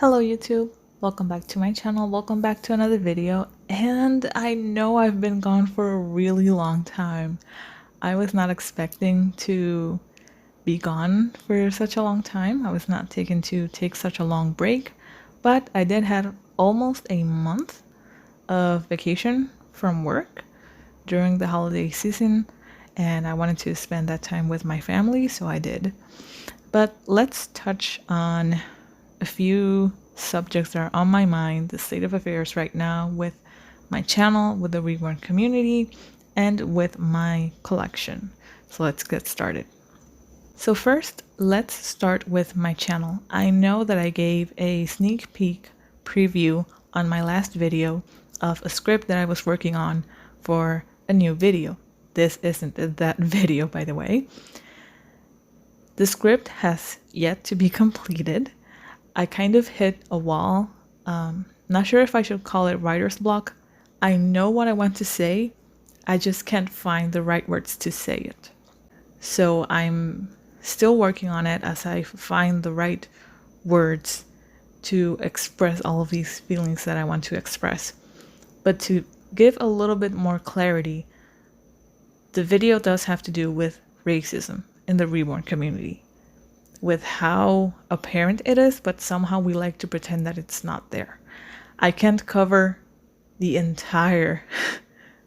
Hello YouTube, welcome back to my channel, welcome back to another video, and I know I've been gone for a really long time. I was not expecting to be gone for such a long time. I was not taken to take such a long break, but I did have almost a month of vacation from work during the holiday season, and I wanted to spend that time with my family, so I did. But let's touch on a few subjects that are on my mind, the state of affairs right now with my channel, with the reborn community, and with my collection. So let's get started. So first, let's start with my channel. I know that I gave a sneak peek preview on my last video of a script that I was working on for a new video. This isn't that video, by the way. The script has yet to be completed. I kind of hit a wall. Not sure if I should call it writer's block. I know what I want to say, I just can't find the right words to say it. So I'm still working on it as I find the right words to express all of these feelings that I want to express. But to give a little bit more clarity, the video does have to do with racism in the reborn community, with how apparent it is, but somehow we like to pretend that it's not there. I can't cover the entire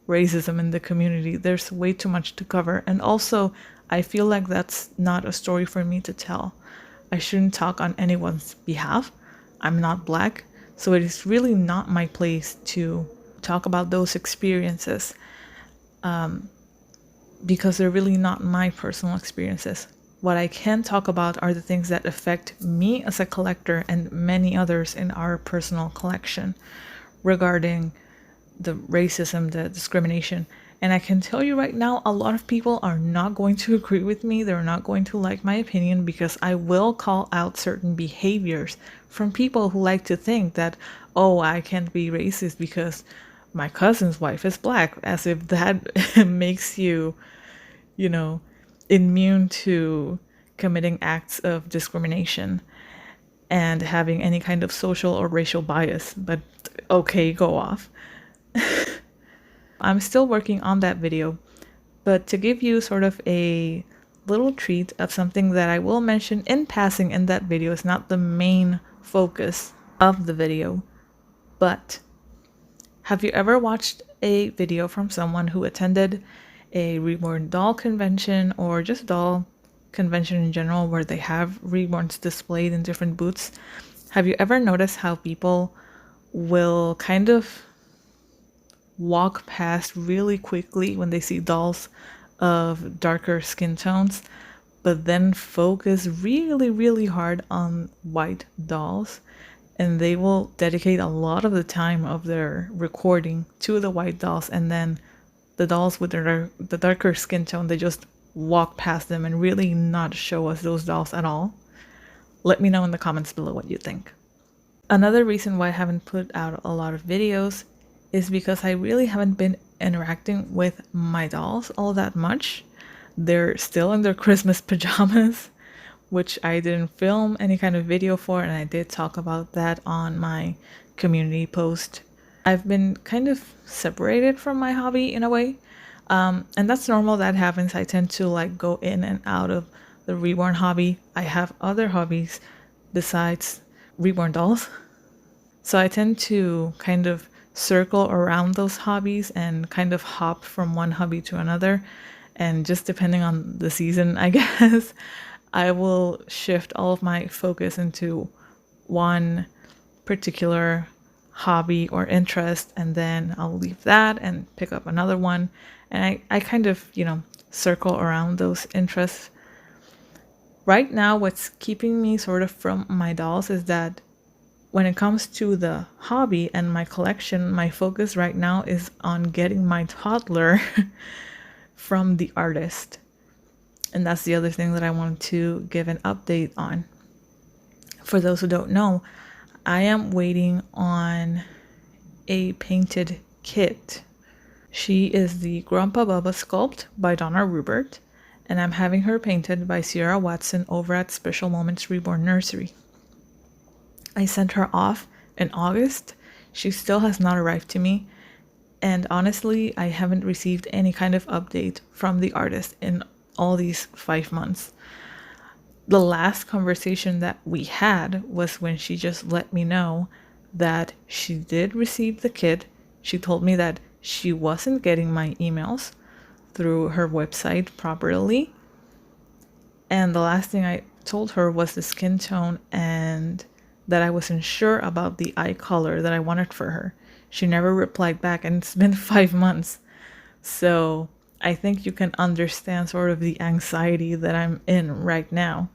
racism in the community. There's way too much to cover. And also, I feel like that's not a story for me to tell. I shouldn't talk on anyone's behalf. I'm not Black, so it is really not my place to talk about those experiences because they're really not my personal experiences. What I can talk about are the things that affect me as a collector and many others in our personal collection regarding the racism, the discrimination. And I can tell you right now, a lot of people are not going to agree with me. They're not going to like my opinion because I will call out certain behaviors from people who like to think that, oh, I can't be racist because my cousin's wife is Black, as if that makes you, immune to committing acts of discrimination and having any kind of social or racial bias. But okay, go off. I'm still working on that video, but to give you sort of a little treat of something that I will mention in passing in that video, is not the main focus of the video. But have you ever watched a video from someone who attended a reborn doll convention or just doll convention in general where they have reborns displayed in different booths? Have you ever noticed how people will kind of walk past really quickly when they see dolls of darker skin tones, but then focus really, really hard on white dolls? And they will dedicate a lot of the time of their recording to the white dolls, and then the dolls with the darker skin tone, they just walk past them and really not show us those dolls at all. Let me know in the comments below what you think. Another reason why I haven't put out a lot of videos is because I really haven't been interacting with my dolls all that much. They're still in their Christmas pajamas, which I didn't film any kind of video for, and I did talk about that on my community post. I've been kind of separated from my hobby in a way, and that's normal. That happens. I tend to like go in and out of the reborn hobby. I have other hobbies besides reborn dolls, so I tend to kind of circle around those hobbies and kind of hop from one hobby to another, and just depending on the season, I guess, I will shift all of my focus into one particular hobby or interest, and then I'll leave that and pick up another one. And I kind of, circle around those interests. Right now, what's keeping me sort of from my dolls is that when it comes to the hobby and my collection, my focus right now is on getting my toddler from the artist. And that's the other thing that I wanted to give an update on. For those who don't know, I am waiting on a painted kit. She is the Grandpa Bubba sculpt by Donna Rubert, and I'm having her painted by Sierra Watson over at Special Moments Reborn Nursery. I sent her off in August. She still has not arrived to me. And honestly, I haven't received any kind of update from the artist in all these 5 months. The last conversation that we had was when she just let me know that she did receive the kit. She told me that she wasn't getting my emails through her website properly. And the last thing I told her was the skin tone and that I wasn't sure about the eye color that I wanted for her. She never replied back, and it's been 5 months. So I think you can understand sort of the anxiety that I'm in right now.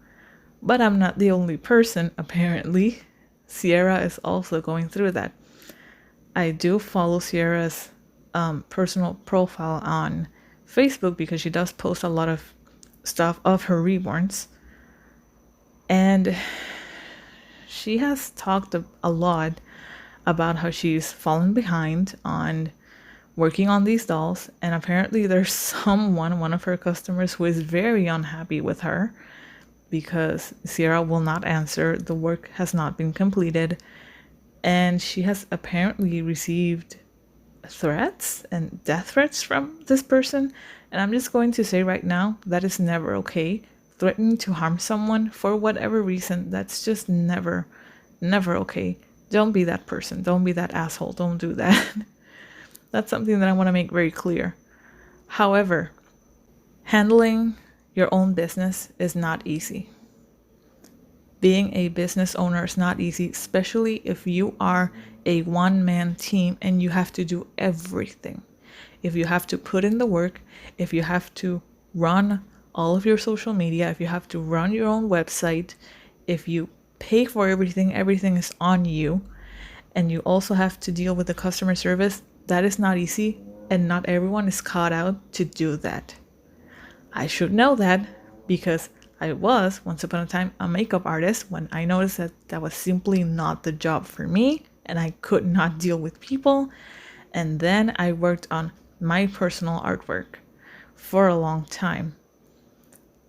But I'm not the only person, apparently. Sierra is also going through that. I do follow Sierra's personal profile on Facebook because she does post a lot of stuff of her reborns. And she has talked a lot about how she's fallen behind on working on these dolls. And apparently there's one of her customers, who is very unhappy with her because Sierra will not answer. The work has not been completed. And she has apparently received threats and death threats from this person. And I'm just going to say right now, that is never okay. Threatening to harm someone for whatever reason, that's just never okay. Don't be that person. Don't be that asshole. Don't do that. That's something that I want to make very clear. However, handling your own business is not easy. Being a business owner is not easy, especially if you are a one-man team and you have to do everything. If you have to put in the work, if you have to run all of your social media, if you have to run your own website, if you pay for everything, everything is on you, and you also have to deal with the customer service, that is not easy, and not everyone is caught out to do that. I should know that because I was, once upon a time, a makeup artist when I noticed that that was simply not the job for me and I could not deal with people. And then I worked on my personal artwork for a long time.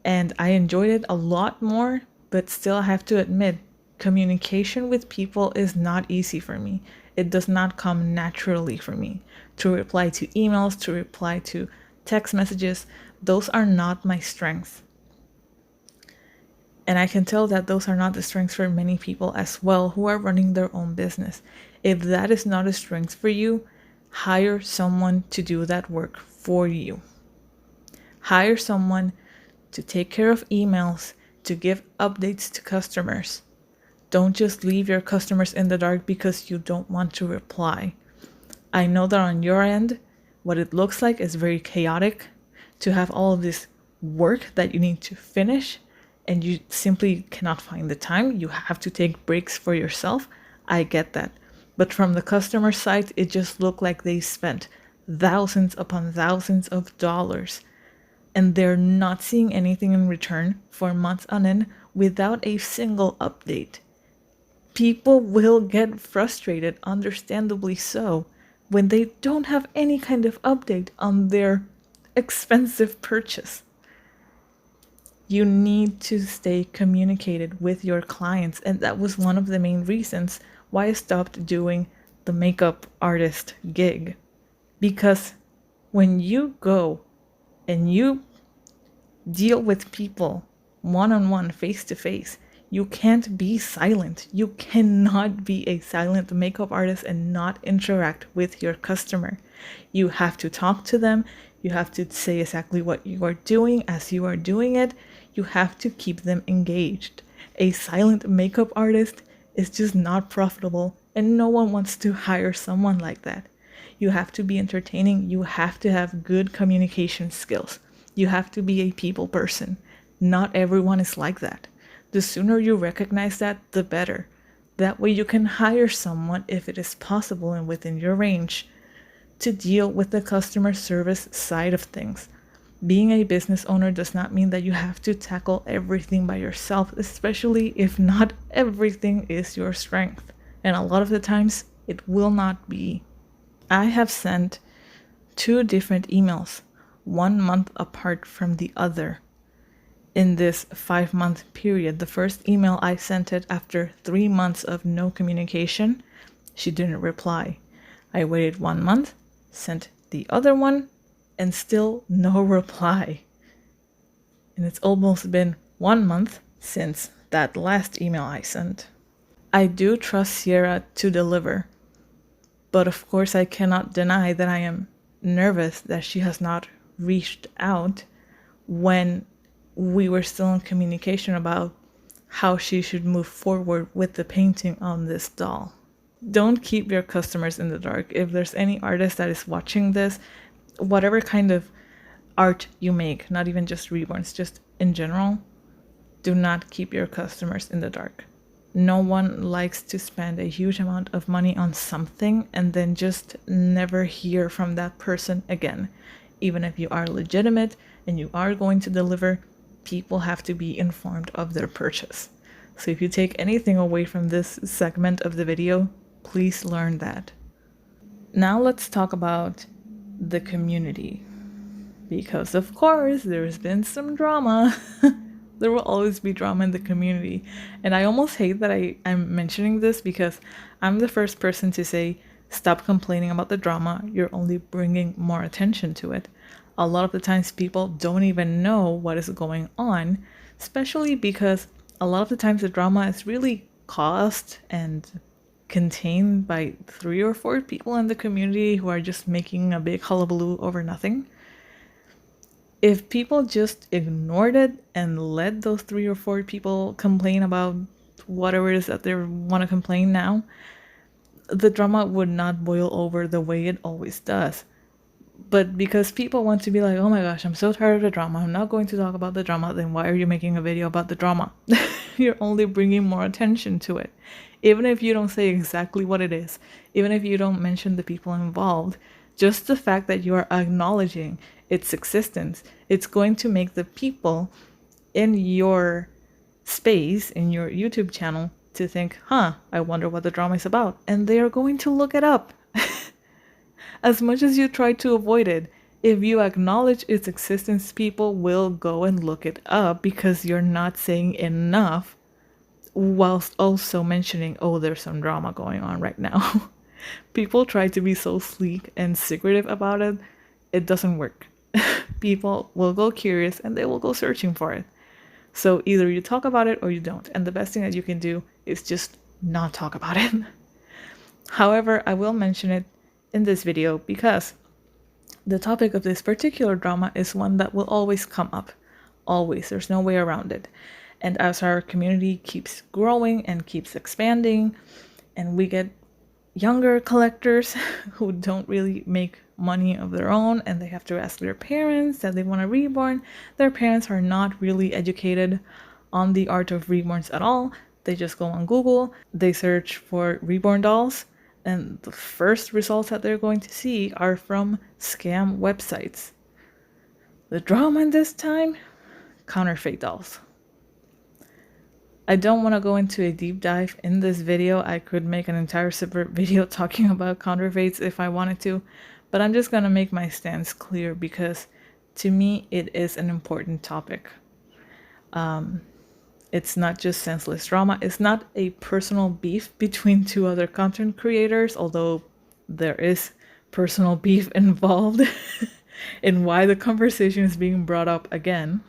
And I enjoyed it a lot more, but still I have to admit, communication with people is not easy for me. It does not come naturally for me. To reply to emails, to reply to text messages, those are not my strengths. And I can tell that those are not the strengths for many people as well who are running their own business. If that is not a strength for you, hire someone to do that work for you. Hire someone to take care of emails, to give updates to customers. Don't just leave your customers in the dark because you don't want to reply. I know that on your end, what it looks like is very chaotic to have all of this work that you need to finish and you simply cannot find the time. You have to take breaks for yourself. I get that. But from the customer side, it just looked like they spent thousands upon thousands of dollars and they're not seeing anything in return for months on end without a single update. People will get frustrated, understandably so, when they don't have any kind of update on their expensive purchase. You need to stay communicated with your clients, and that was one of the main reasons why I stopped doing the makeup artist gig. Because when you go and you deal with people one-on-one, face-to-face, you can't be silent. You cannot be a silent makeup artist and not interact with your customer. You have to talk to them. You have to say exactly what you are doing as you are doing it. You have to keep them engaged. A silent makeup artist is just not profitable, and no one wants to hire someone like that. You have to be entertaining. You have to have good communication skills. You have to be a people person. Not everyone is like that. The sooner you recognize that, the better. That way you can hire someone, if it is possible and within your range, to deal with the customer service side of things. Being a business owner does not mean that you have to tackle everything by yourself, especially if not everything is your strength. And a lot of the times, it will not be. I have sent 2 different emails, 1 month apart from the other. in this 5-month period. The first email I sent it after 3 months of no communication. She didn't reply. I waited 1 month, sent the other one, and still no reply. And it's almost been 1 month since that last email I sent. I do trust Sierra to deliver, but of course I cannot deny that I am nervous that she has not reached out when we were still in communication about how she should move forward with the painting on this doll. Don't keep your customers in the dark. If there's any artist that is watching this, whatever kind of art you make, not even just reborns, just in general, do not keep your customers in the dark. No one likes to spend a huge amount of money on something and then just never hear from that person again. Even if you are legitimate and you are going to deliver, people have to be informed of their purchase. So if you take anything away from this segment of the video, please learn that. Now let's talk about the community. Because of course, there's been some drama. There will always be drama in the community. And I almost hate that I'm mentioning this because I'm the first person to say, stop complaining about the drama. You're only bringing more attention to it. A lot of the times people don't even know what is going on, especially because a lot of the times the drama is really caused and contained by 3 or 4 people in the community who are just making a big hullabaloo over nothing. If people just ignored it and let those 3 or 4 people complain about whatever it is that they want to complain now, the drama would not boil over the way it always does. But because people want to be like, oh my gosh, I'm so tired of the drama, I'm not going to talk about the drama, then why are you making a video about the drama? You're only bringing more attention to it. Even if you don't say exactly what it is, even if you don't mention the people involved, just the fact that you are acknowledging its existence, it's going to make the people in your space, in your YouTube channel, to think, I wonder what the drama is about. And they are going to look it up. As much as you try to avoid it, if you acknowledge its existence, people will go and look it up because you're not saying enough whilst also mentioning, oh, there's some drama going on right now. People try to be so sleek and secretive about it. It doesn't work. People will go curious and they will go searching for it. So either you talk about it or you don't. And the best thing that you can do is just not talk about it. However, I will mention it in this video because the topic of this particular drama is one that will always come up. Always. There's no way around it. And as our community keeps growing and keeps expanding, and we get younger collectors who don't really make money of their own and they have to ask their parents that they want a reborn, their parents are not really educated on the art of reborns at all. They just go on Google, they search for reborn dolls, and the first results that they're going to see are from scam websites. The drama in this time? Counterfeit dolls. I don't want to go into a deep dive in this video. I could make an entire separate video talking about counterfeits if I wanted to, but I'm just going to make my stance clear because to me it is an important topic. It's not just senseless drama. It's not a personal beef between 2 other content creators, although there is personal beef involved in why the conversation is being brought up again.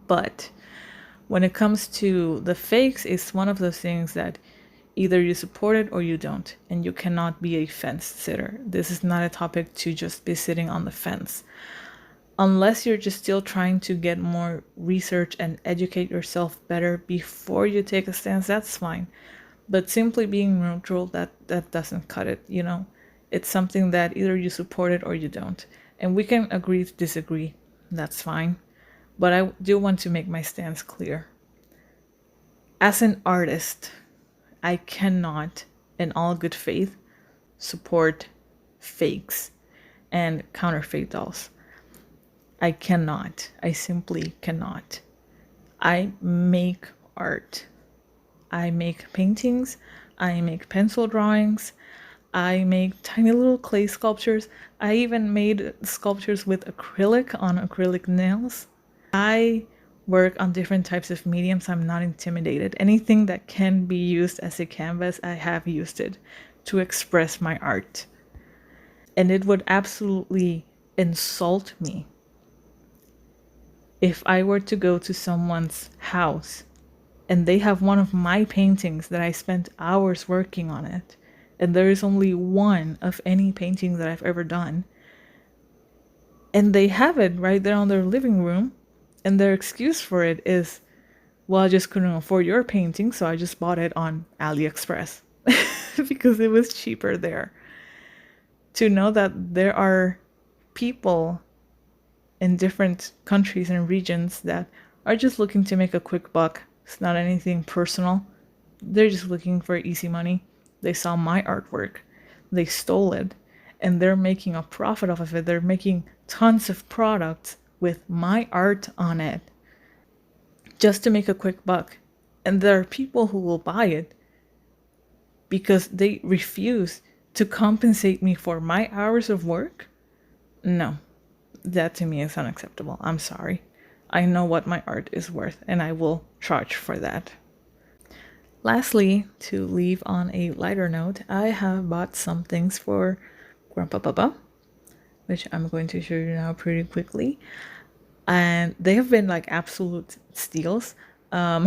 But when it comes to the fakes, it's one of those things that either you support it or you don't, and you cannot be a fence sitter. This is not a topic to just be sitting on the fence. Unless you're just still trying to get more research and educate yourself better before you take a stance, that's fine. But simply being neutral, that doesn't cut it, you know? It's something that either you support it or you don't. And we can agree to disagree, that's fine. But I do want to make my stance clear. As an artist, I cannot, in all good faith, support fakes and counterfeit dolls. I cannot. I simply cannot. I make art. I make paintings. I make pencil drawings. I make tiny little clay sculptures. I even made sculptures with acrylic on acrylic nails. I work on different types of mediums. I'm not intimidated. Anything that can be used as a canvas, I have used it to express my art. And it would absolutely insult me if I were to go to someone's house and they have one of my paintings that I spent hours working on it, and there is only one of any painting that I've ever done, and they have it right there on their living room, and their excuse for it is, well, I just couldn't afford your painting, so I just bought it on AliExpress because it was cheaper there. To know that there are people in different countries and regions that are just looking to make a quick buck. It's not anything personal. They're just looking for easy money. They saw my artwork, they stole it, and they're making a profit off of it. They're making tons of products with my art on it just to make a quick buck. And there are people who will buy it because they refuse to compensate me for my hours of work. No, that to me is unacceptable. I'm sorry. I know what my art is worth, and I will charge for that. Lastly, to leave on a lighter note, I have bought some things for Grandpa Baba, which I'm going to show you now pretty quickly. And they have been like absolute steals. I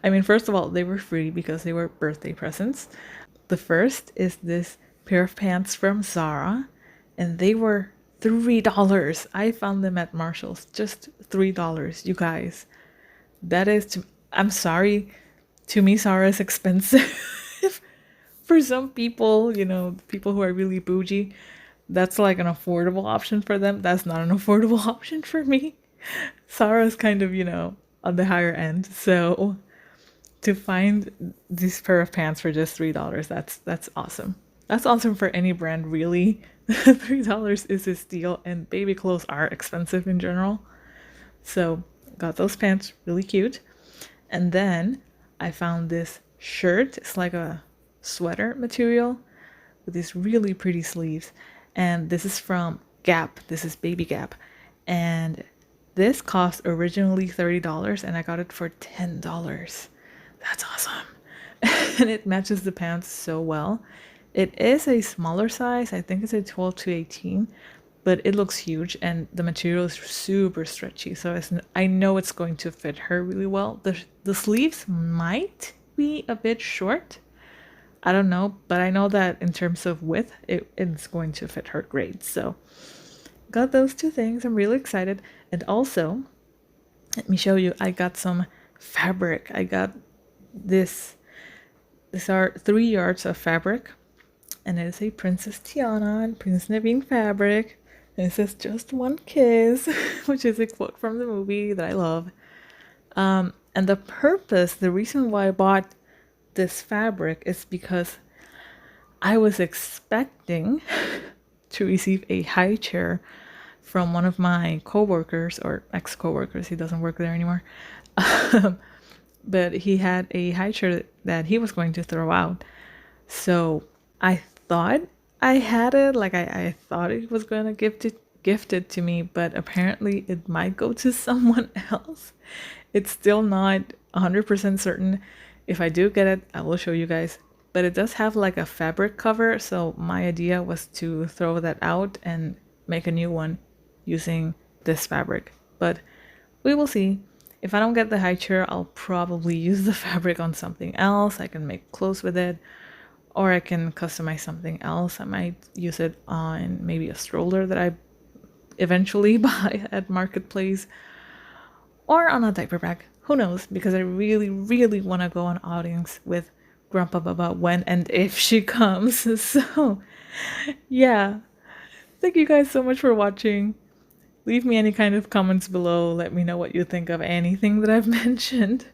mean, first of all, they were free because they were birthday presents. The first is this pair of pants from Zara, and they were $3. I found them at Marshall's, just $3, you guys. That is, I'm sorry, to me, Zara is expensive. For some people, you know, people who are really bougie, that's like an affordable option for them. That's not an affordable option for me. Zara's kind of, you know, on the higher end. So to find this pair of pants for just $3, that's awesome. That's awesome for any brand, really. $3 is a steal, and baby clothes are expensive in general. So got those pants, really cute. And then I found this shirt. It's like a sweater material with these really pretty sleeves. And this is from Gap. This is Baby Gap. And this cost originally $30, and I got it for $10. That's awesome. And it matches the pants so well. It is a smaller size. I think it's a 12 to 18, but it looks huge, and the material is super stretchy. So I know it's going to fit her really well. The sleeves might be a bit short. I don't know, but I know that in terms of width, it's going to fit her great. So got those two things. I'm really excited. And also, let me show you, I got some fabric. I got these are 3 yards of fabric, and it is a Princess Tiana and Prince Naveen fabric. And it says "just one kiss," which is a quote from the movie that I love. And the reason why I bought this fabric is because I was expecting to receive a high chair from one of my coworkers or ex-coworkers. He doesn't work there anymore. But he had a high chair that he was going to throw out. So I thought I had it, like I thought it was going to gift it to me, but apparently it might go to someone else. It's still not 100% certain. If I do get it, I will show you guys. But it does have like a fabric cover, so my idea was to throw that out and make a new one using this fabric. But we will see. If I don't get the high chair, I'll probably use the fabric on something else. I can make clothes with it, or I can customize something else. I might use it on maybe a stroller that I eventually buy at Marketplace, or on a diaper bag. Who knows? Because I really, really want to go on outings with Grandpa Baba when and if she comes. So, yeah. Thank you guys so much for watching. Leave me any kind of comments below. Let me know what you think of anything that I've mentioned.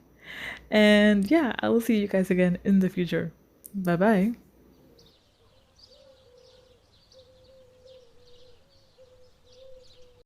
And yeah, I will see you guys again in the future. Bye bye.